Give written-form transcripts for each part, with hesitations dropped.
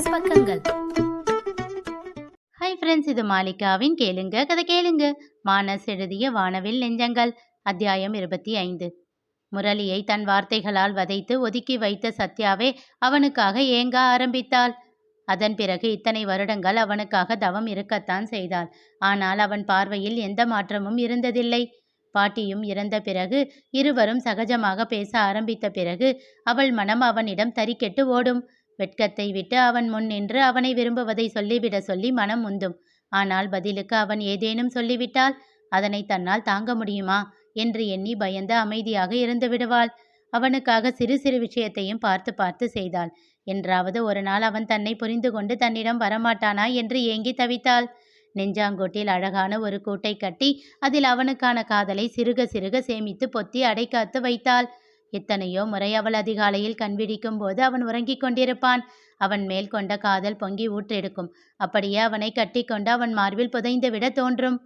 மானஸ் பக்கங்கள். Hi friends, இது மாலிகாவின் கேளுங்க கதை கேளுங்க. மானஸ் எழுதிய வானவில் நெஞ்சங்கள், அத்தியாயம் 25. முரளியை தன் வார்த்தைகளால் வதைத்து ஒதுக்கி வைத்த சத்யாவே அவனுக்காக ஏங்க ஆரம்பித்தாள். அதன் பிறகு இத்தனை வருடங்கள் அவனுக்காக தவம் இருக்கத்தான் செய்தாள். ஆனால் அவன் பார்வையில் எந்த மாற்றமும் இருந்ததில்லை. பாட்டியும் இறந்த பிறகு, இருவரும் சகஜமாக பேச ஆரம்பித்த பிறகு அவள் மனம் அவனிடம் தறிக்கெட்டு ஓடும். வெட்கத்தை விட்டு அவன் முன் நின்று அவனை விரும்புவதை சொல்லிவிட சொல்லி மனம் உந்தும். ஆனால் பதிலுக்கு அவன் ஏதேனும் சொல்லிவிட்டால் அதனை தன்னால் தாங்க முடியுமா என்று எண்ணி பயந்து அமைதியாக இருந்து விடுவாள். அவனுக்காக சிறு சிறு விஷயத்தையும் பார்த்து பார்த்து செய்தாள். என்றாவது ஒரு நாள் அவன் தன்னை புரிந்து கொண்டு தன்னிடம் வரமாட்டானா என்று ஏங்கி தவித்தாள். நெஞ்சாங்கோட்டில் அழகான ஒரு கூட்டை கட்டி அதில் அவனுக்கான காதலை சிறுக சிறுக சேமித்து பொத்தி அடைக்காத்து வைத்தாள். எத்தனையோ முறை அவள் அதிகாலையில் கண்விழிக்கும் போது அவன் உறங்கிக் கொண்டிருப்பான். அவன் மேல் கொண்ட காதல் பொங்கி ஊற்றெடுக்கும். அப்படியே அவனை கட்டி கொண்டு அவன் மார்பில் புதைந்து விட தோன்றும்.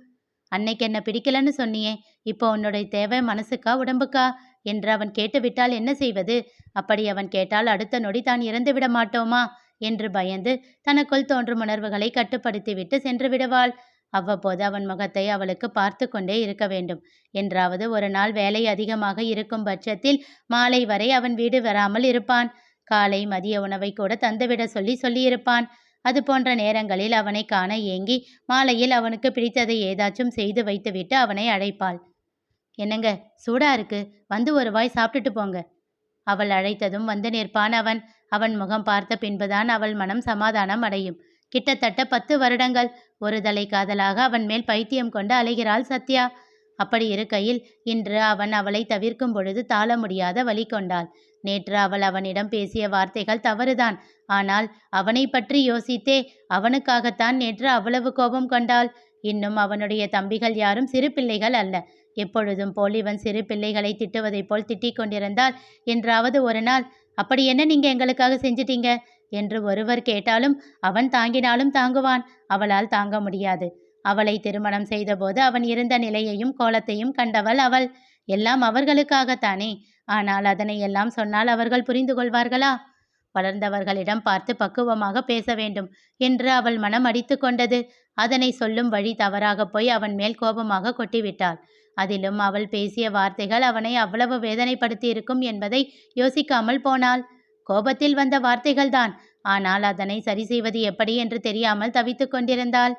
அன்னைக்கு என்ன பிடிக்கலன்னு சொன்னியே, இப்போ உன்னுடைய தேவை மனசுக்கா உடம்புக்கா என்று அவன் கேட்டுவிட்டால் என்ன செய்வது? அப்படி அவன் கேட்டால் அடுத்த நொடி தான் இறந்து விட மாட்டோமா என்று பயந்து தனக்குள் தோன்றும் உணர்வுகளை கட்டுப்படுத்திவிட்டு சென்று விடுவாள். அவ்வப்போது அவன் முகத்தை அவளுக்கு பார்த்து கொண்டே இருக்க வேண்டும். என்றாவது ஒரு நாள் வேலை அதிகமாக இருக்கும் பட்சத்தில் மாலை வரை அவன் வீடு வராமல் இருப்பான். காலை மதிய உணவை கூட தந்துவிட சொல்லியிருப்பான். அது போன்ற நேரங்களில் அவனை காண ஏங்கி மாலையில் அவனுக்கு பிடித்ததை ஏதாச்சும் செய்து வைத்துவிட்டு அவனை அழைப்பாள். என்னங்க, சூடா இருக்கு, வந்து ஒரு வாய் சாப்பிட்டுட்டு போங்க. அவள் அழைத்ததும் வந்து நிற்பான் அவன். அவன் முகம் பார்த்த பின்புதான் அவள் மனம் சமாதானம் அடையும். கிட்டத்தட்ட 10 வருடங்கள் ஒரு தலை காதலாக அவன் மேல் பைத்தியம் கொண்டு அலைகிறாள் சத்யா. அப்படி இருக்கையில் இன்று அவன் அவளை தவிர்க்கும் பொழுது தாழ முடியாத வலி கொண்டாள். நேற்று அவள் அவனிடம் பேசிய வார்த்தைகள் தவறுதான். ஆனால் அவனை பற்றி யோசித்தே அவனுக்காகத்தான் நேற்று அவ்வளவு கோபம் கொண்டாள். இன்னும் அவனுடைய தம்பிகள் யாரும் சிறு பிள்ளைகள் அல்ல. எப்பொழுதும் போல் இவன் சிறு பிள்ளைகளை திட்டுவதைப் போல் திட்டிக் கொண்டிருந்தால் என்றாவது ஒரு நாள், அப்படி என்ன நீங்க எங்களுக்காக செஞ்சிட்டீங்க என்று ஒருவர் கேட்டாலும் அவன் தாங்கினாலும் தாங்குவான். அவளால் தாங்க முடியாது. அவளை திருமணம் செய்தபோது அவன் இருந்த நிலையையும் கோலத்தையும் கண்டவள் அவள். எல்லாம் அவர்களுக்காகத்தானே. ஆனால் அதனை எல்லாம் சொன்னால் அவர்கள் புரிந்து கொள்வார்களா? வளர்ந்தவர்களிடம் பார்த்து பக்குவமாக பேச வேண்டும் என்று அவள் மனம் அடித்து கொண்டது. அதனை சொல்லும் வழி தவறாக போய் அவன் மேல் கோபமாக கொட்டிவிட்டாள். அதிலும் அவள் பேசிய வார்த்தைகள் அவனை அவ்வளவு வேதனைப்படுத்தி இருக்கும் என்பதை யோசிக்காமல் போனாள். கோபத்தில் வந்த வார்த்தைகள்தான். ஆனால் அதனை சரி செய்வது எப்படி என்று தெரியாமல் தவித்து கொண்டிருந்தாள்.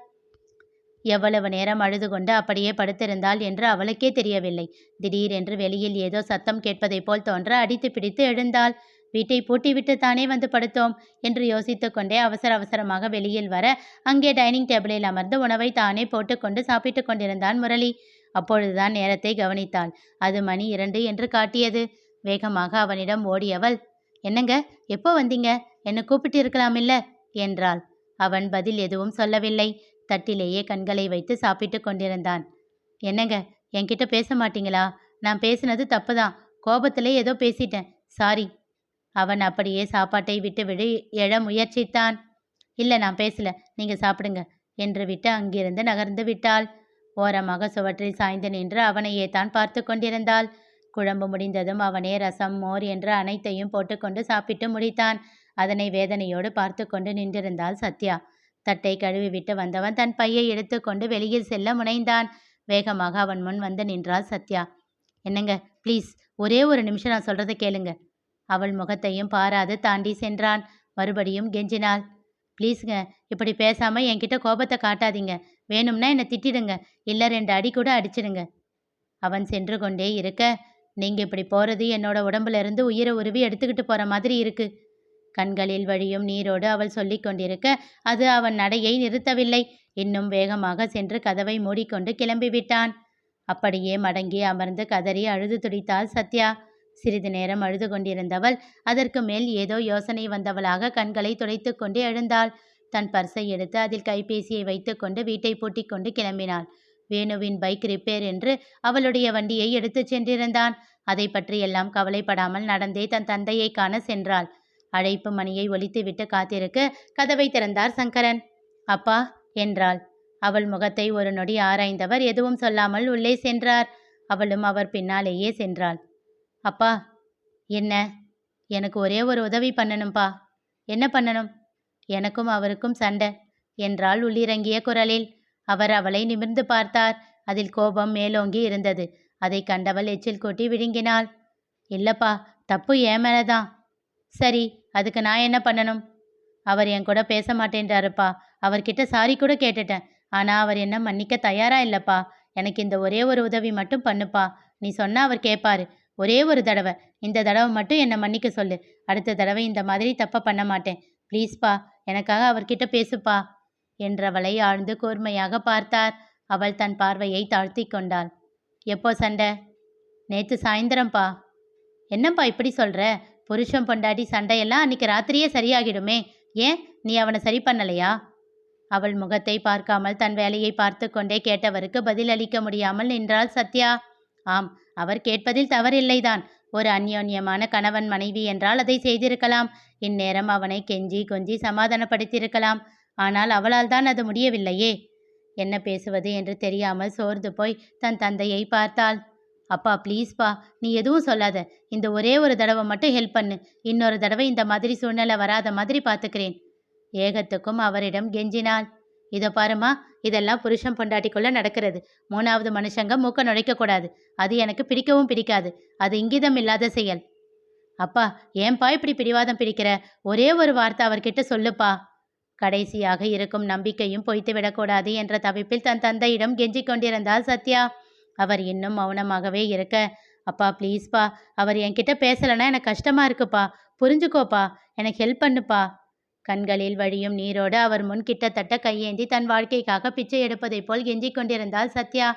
எவ்வளவு நேரம் அழுது கொண்டு அப்படியே படுத்திருந்தாள் என்று அவளுக்கே தெரியவில்லை. திடீரென்று வெளியில் ஏதோ சத்தம் கேட்பதைப் போல் தோன்ற அடித்து பிடித்து எழுந்தாள். வீட்டை பூட்டிவிட்டு தானே வந்து படுத்தோம் என்று யோசித்து கொண்டே அவசர அவசரமாக வெளியில் வர அங்கே டைனிங் டேபிளில் அமர்ந்து உணவை தானே போட்டுக்கொண்டு சாப்பிட்டு கொண்டிருந்தான் முரளி. அப்பொழுதுதான் நேரத்தை கவனித்தாள். அது மணி 2 என்று காட்டியது. வேகமாக அவனிடம் ஓடியவள், என்னங்க, எப்போ வந்தீங்க? என்னை கூப்பிட்டு இருக்கலாமில்ல என்றாள். அவன் பதில் எதுவும் சொல்லவில்லை. தட்டிலேயே கண்களை வைத்து சாப்பிட்டு கொண்டிருந்தான். என்னங்க, என்கிட்ட பேச மாட்டீங்களா? நான் பேசினது தப்புதான். கோபத்திலே ஏதோ பேசிட்டேன், சாரி. அவன் அப்படியே சாப்பாட்டை விட்டு விடு எழ முயற்சித்தான். இல்லை, நான் பேசல, நீங்க சாப்பிடுங்க என்று விட்டு அங்கிருந்து நகர்ந்து விட்டாள். ஓரமாக சுவற்றில் சாய்ந்து நின்று அவனையே தான் பார்த்து கொண்டிருந்தாள். குழம்பு முடிந்ததும் அவனே ரசம் மோர் என்று அனைத்தையும் போட்டுக்கொண்டு சாப்பிட்டு முடித்தான். அதனை வேதனையோடு பார்த்து கொண்டு நின்றிருந்தாள் சத்யா. தட்டை கழுவி விட்டு வந்தவன் தன் பையை எடுத்துக்கொண்டு வெளியில் செல்ல முனைந்தான். வேகமாக அவன் முன் வந்து நின்றாள் சத்யா. என்னங்க, ப்ளீஸ், ஒரே ஒரு நிமிஷம் நான் சொல்றதை கேளுங்க. அவள் முகத்தையும் பாராது தாண்டி சென்றான். மறுபடியும் கெஞ்சினாள். ப்ளீஸுங்க, இப்படி பேசாம என்கிட்ட கோபத்தை காட்டாதீங்க. வேணும்னா என்னை திட்டிடுங்க, இல்லை 2 அடி கூட அடிச்சிடுங்க. அவன் சென்று கொண்டே இருக்க, நீங்க இப்படி போறது என்னோட உடம்புல இருந்து உயிரை உருவி எடுத்துக்கிட்டு போற மாதிரி இருக்கு. கண்களில் வழியும் நீரோடு அவள் சொல்லி கொண்டிருக்க அது அவன் நடையை நிறுத்தவில்லை. இன்னும் வேகமாக சென்று கதவை மூடிக்கொண்டு கிளம்பிவிட்டான். அப்படியே மடங்கி அமர்ந்து கதறி அழுது துடித்தாள் சத்யா. சிறிது நேரம் அழுது கொண்டிருந்தவள் அதற்கு மேல் ஏதோ யோசனை வந்தவளாக கண்களை துடைத்து கொண்டு எழுந்தாள். தன் பர்ஸை எடுத்து அதில் கைபேசியை வைத்துக்கொண்டு வீட்டை பூட்டி கொண்டு கிளம்பினாள். வேணுவின் பைக் ரிப்பேர் என்று அவளுடைய வண்டியை எடுத்து சென்றிருந்தான். அதை பற்றியெல்லாம் கவலைப்படாமல் நடந்தே தன் தந்தையை காண சென்றாள். அழைப்பு மணியை ஒலித்துவிட்டு காத்திருக்க கதவை திறந்தார் சங்கரன். அப்பா என்றாள். அவள் முகத்தை ஒரு நொடி ஆராய்ந்தவர் எதுவும் சொல்லாமல் உள்ளே சென்றார். அவளும் அவர் பின்னாலேயே சென்றாள். அப்பா. என்ன? எனக்கு ஒரே ஒரு உதவி பண்ணணும்பா. என்ன பண்ணணும்? எனக்கும் அவருக்கும் சண்டை என்றாள் உள்ளிறங்கிய குரலில். அவர் அவளை நிமிர்ந்து பார்த்தார். அதில் கோபம் மேலோங்கி இருந்தது. அதை கண்டவள் எச்சில் கொட்டி விழுங்கினாள். இல்லப்பா, தப்பு என் மேலதான். சரி, அதுக்கு நான் என்ன பண்ணணும்? அவர் என் கூட பேச மாட்டேன்றாருப்பா. அவர்கிட்ட சாரி கூட கேட்டுட்டேன். ஆனா அவர் என்ன மன்னிக்க தயாரா இல்லப்பா. எனக்கு இந்த ஒரே ஒரு உதவி மட்டும் பண்ணுப்பா. நீ சொன்னா அவர் கேட்பாரு. ஒரே ஒரு தடவை, இந்த தடவை மட்டும் என்னை மன்னிக்க சொல்லு. அடுத்த தடவை இந்த மாதிரி தப்ப பண்ண மாட்டேன். ப்ளீஸ்ப்பா, எனக்காக அவர்கிட்ட பேசுப்பா என்றவளை ஆழ்ந்து கூர்மையாக பார்த்தார். அவள் தன் பார்வையை தாழ்த்தி கொண்டாள். எப்போ சண்டை? நேத்து சாயந்தரம்ப்பா. என்னப்பா இப்படி சொல்ற? புருஷன் பொண்டாட்டி சண்டையெல்லாம் அன்னைக்கு ராத்திரியே சரியாகிடுமே. ஏன், நீ அவனை சரி பண்ணலையா? அவள் முகத்தை பார்க்காமல் தன் வேலையை பார்த்து கொண்டே கேட்டவருக்கு பதில் அளிக்க முடியாமல் நின்றாள் சத்யா. ஆம், அவர் கேட்பதில் தவறில்லைதான். ஒரு அந்யோன்யமான கணவன் மனைவி என்றால் அதை செய்திருக்கலாம். இந்நேரம் அவனை கெஞ்சி கொஞ்சி சமாதானப்படுத்தியிருக்கலாம். ஆனால் அவளால் தான் அது முடியவில்லையே. என்ன பேசுவது என்று தெரியாமல் சோர்ந்து போய் தன் தந்தையை பார்த்தாள். அப்பா ப்ளீஸ்ப்பா, நீ எதுவும் சொல்லாத. இந்த ஒரே ஒரு தடவை மட்டும் ஹெல்ப் பண்ணு. இன்னொரு தடவை இந்த மாதிரி சூழ்நிலை வராத மாதிரி பார்த்துக்கிறேன். ஏகத்துக்கும் அவரிடம் கெஞ்சினாள். இதோ பாருமா, இதெல்லாம் புருஷன் பொண்டாட்டிக்குள்ள நடக்கிறது. மூணாவது மனுஷங்க மூக்க நுழைக்கக்கூடாது. அது எனக்கு பிடிக்கவும் பிடிக்காது. அது இங்கிதம் இல்லாத செயல். அப்பா, ஏன்பா இப்படி பிடிவாதம் பிடிக்கிற? ஒரே ஒரு வார்த்தை அவர்கிட்ட சொல்லுப்பா. கடைசியாக இருக்கும் நம்பிக்கையும் பொய்த்து விடக்கூடாது என்ற தவிப்பில் தன் தந்தையிடம் கெஞ்சிக் கொண்டிருந்தாள் சத்யா. அவர் இன்னும் மௌனமாகவே இருக்க, அப்பா ப்ளீஸ்ப்பா, அவர் என்கிட்ட பேசலைன்னா எனக்கு கஷ்டமா இருக்குப்பா. புரிஞ்சுக்கோப்பா, எனக்கு ஹெல்ப் பண்ணுப்பா. கண்களில் வழியும் நீரோடு அவர் முன் கிட்டத்தட்ட கையேந்தி தன் வாழ்க்கைக்காக பிச்சை எடுப்பதைப் போல் கெஞ்சிக் கொண்டிருந்தாள் சத்யா.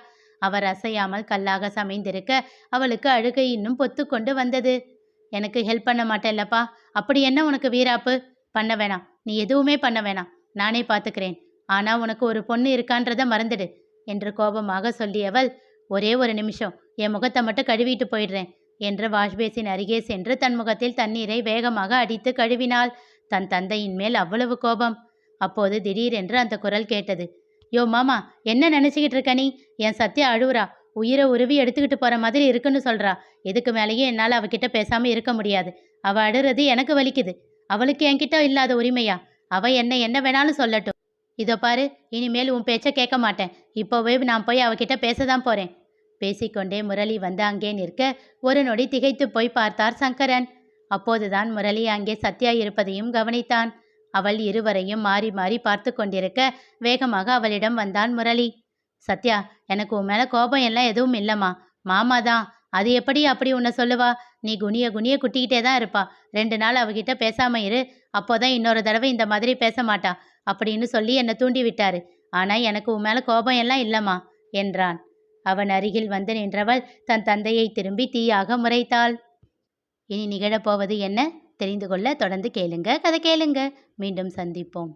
அவர் அசையாமல் கல்லாக சமைந்திருக்க அவளுக்கு அழுகை இன்னும் பொத்து கொண்டு வந்தது. எனக்கு ஹெல்ப் பண்ண மாட்டேல்லப்பா. அப்படி என்ன உனக்கு வீராப்பு? பண்ண வேணாம், நீ எதுவுமே பண்ண வேணாம். நானே பார்த்துக்கிறேன். ஆனா உனக்கு ஒரு பொண்ணு இருக்கான்றத மறந்துடு என்று கோபமாக சொல்லியவள், ஒரே ஒரு நிமிஷம், என் முகத்தை மட்டும் கழுவிட்டு போயிடுறேன் என்று வாஷ்பேசின் அருகே சென்று தன் முகத்தில் தண்ணீரை வேகமாக அடித்து கழுவினாள். தன் தந்தையின் மேல் அவ்வளவு கோபம். அப்போது திடீரென்று அந்த குரல் கேட்டது. யோ மாமா, என்ன நினைச்சுக்கிட்டு இருக்க நீ? என் சத்யா அழுவுறா. உயிரை உருவி எடுத்துக்கிட்டு போற மாதிரி இருக்குன்னு சொல்றா. இதுக்கு மேலேயே என்னால் அவகிட்ட பேசாம இருக்க முடியாது. அவ அழுறது எனக்கு வலிக்குது. அவளுக்கு என்கிட்ட இல்லாத உரிமையா? அவ என்ன வேணாலும் சொல்லட்டும். இதோ பாரு, இனிமேல் உன் பேச்ச கேட்க மாட்டேன். இப்போவே நான் போய் அவகிட்ட பேசதான் போறேன். பேசிக்கொண்டே முரளி வந்து அங்கே நிற்க ஒரு நொடி திகைத்து போய் பார்த்தார் சங்கரன். அப்போதுதான் முரளி அங்கே சத்யா இருப்பதையும் கவனித்தான். அவள் இருவரையும் மாறி மாறி பார்த்து கொண்டிருக்க வேகமாக அவளிடம் வந்தான் முரளி. சத்யா, எனக்கு உன் மேல கோபம் எல்லாம் எதுவும் இல்லம்மா. மாமா தான். அது எப்படி அப்படி உன்னை சொல்லுவா? நீ குனிய குனிய குட்டிக்கிட்டே தான் இருப்பா. 2 நாள் அவகிட்ட பேசாம இரு. அப்போதான் இன்னொரு தடவை இந்த மாதிரி பேச மாட்டா அப்படின்னு சொல்லி என்னை தூண்டி விட்டாரு. ஆனா எனக்கு உன் மேல கோபம் எல்லாம் இல்லம்மா என்றான். அவன் அருகில் வந்து நின்றவள் தன் தந்தையை திரும்பி தீயாக முறைத்தாள். இனி நிகழப்போவது என்ன தெரிந்து கொள்ள தொடர்ந்து கேளுங்க. கதை கேளுங்க. மீண்டும் சந்திப்போம்.